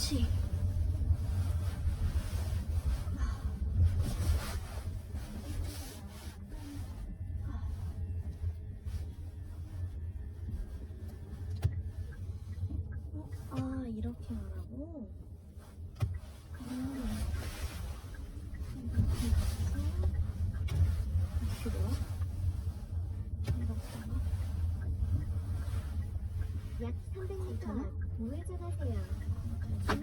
그렇지. 아, 이렇게 하라고? 이렇게 뭐야? 이렇다가 약 300m 앞 우회전하세요.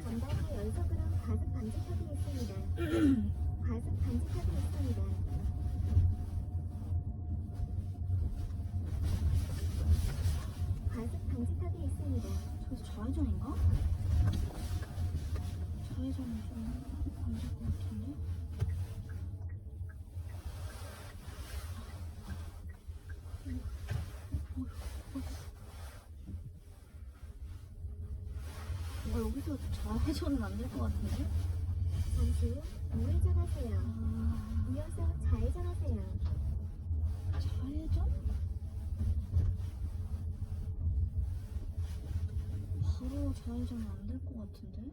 전방에 연속으로 과속 방지턱이 있습니다. 과속 방지턱이 있습니다. 과속 방지턱이 있습니다. 저기서 좌회전인가? 좌회전은 좀 안 될 것 같은데? 여기서 좌회전은 안 될 것 같은데? 잠시 후 우회전하세요. 아, 이어서 좌회전하세요. 좌회전? 바로 좌회전은 안 될 것 같은데?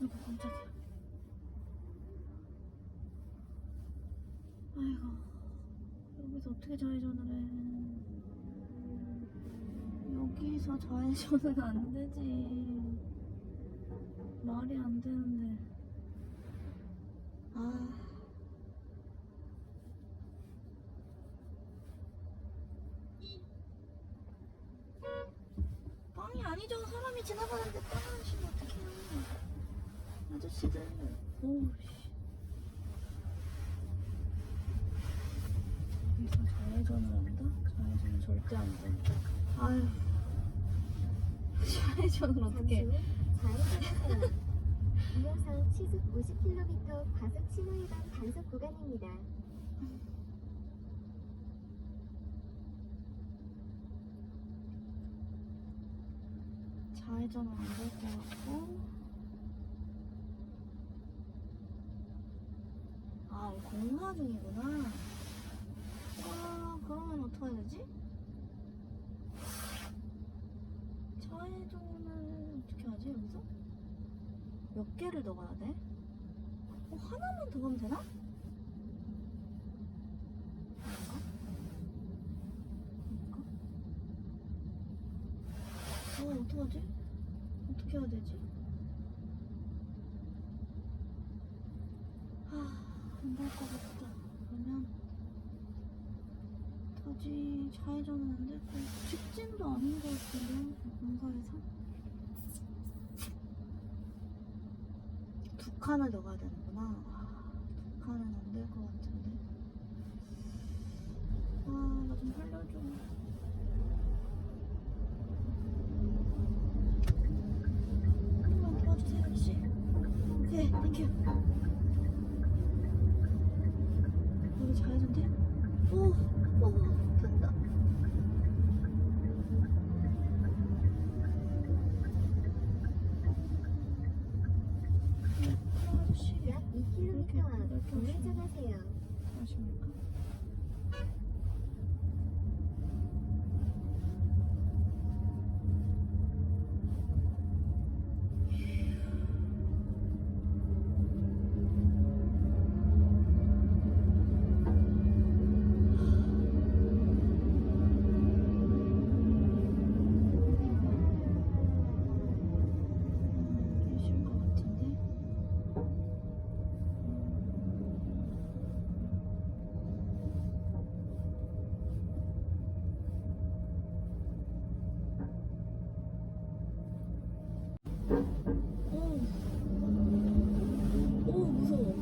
아이고, 깜짝이야. 아이고, 여기서 어떻게 좌회전을 해? 여기서 좌회전은 안 되지. 말이 안 되는데. 아. 빵이 아니죠. 사람이 지나가는데 빵 하시면 어떡해요. 아저씨들. 오우씨. 여기서 좌회전을 한다? 좌회전은 절대 안 돼. 아유. 좌회전을 어떻게 잠시 후 좌회전하세요. 이어서 시속 50km 과속 신호 위반 단속 구간입니다. 좌회전은 안 될 것 같고. 아, 공사 중이구나. 아, 그러면 어떡해야 되지? 좌회전을 어떻게 하지, 여기서? 몇 개를 더 가야 돼? 하나만 더 가면 되나? 아닌가? 어떡하지? 어떻게 해야 되지? 안 될 것 같다. 그러면 다시 좌회전은 안 될 것 같고 직진도 아닌 것 같은데 공사에서 두 칸을 더 가야 되는구나. 두 칸은 안 될 것 같은데. 나 좀 살려줘. 한번 도와주세요, 아저씨. 오케이, 땡큐. 여기 좌회전 돼? 오, 된다. 아저씨, 약 2km 앞 우회전하세요. 아십니까? 쉬울 것 같은데? 오, 무서워.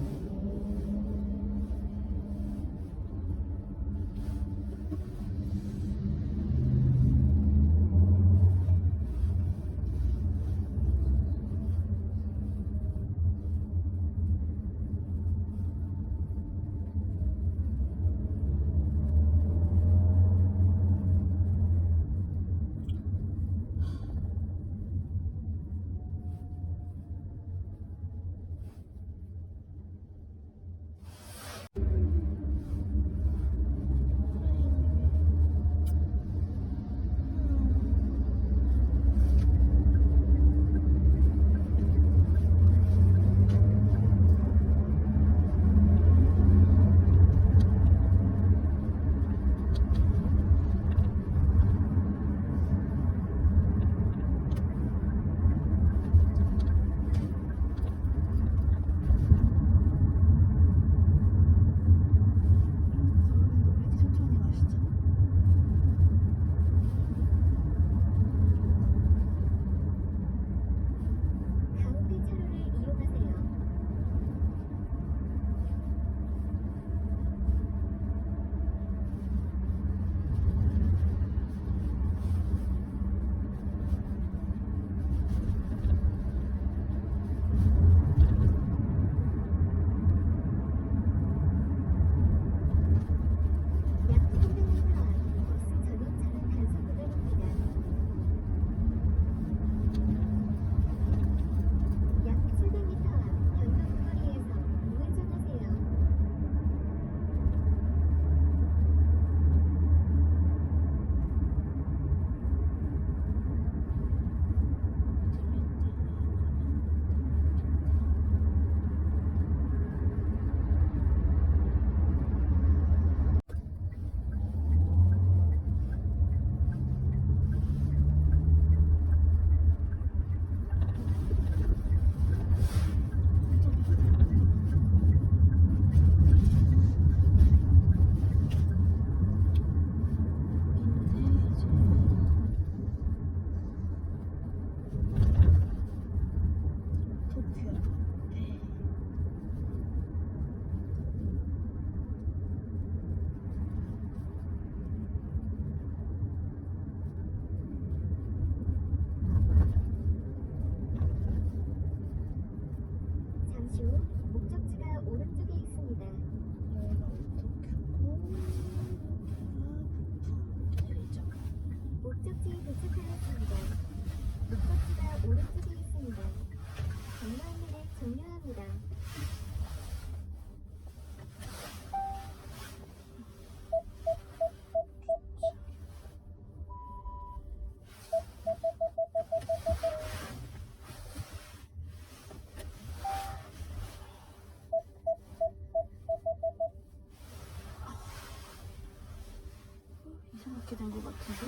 이렇게 된 것 같은데?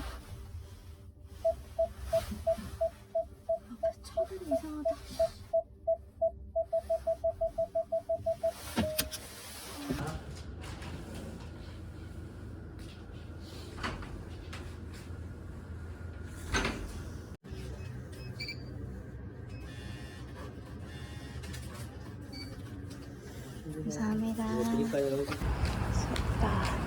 앞에 차들이 이상하다. 감사합니다. 쏟다.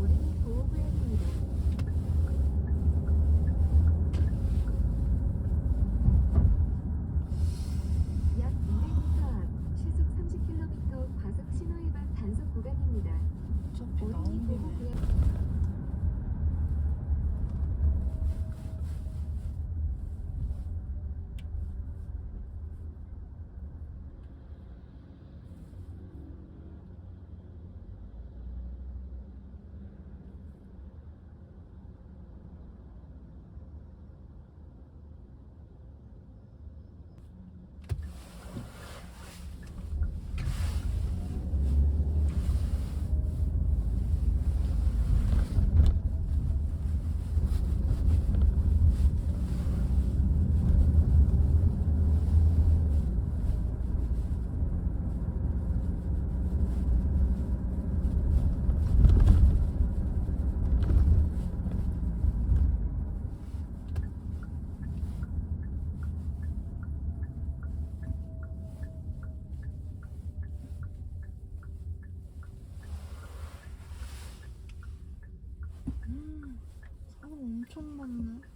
어린이 보호구역입니다. 약 200m 앞 시속 30km 과속 신호 위반 단속 구간입니다. 어차피 어린이 나온 김에. 보호구역 사람 엄청 많네.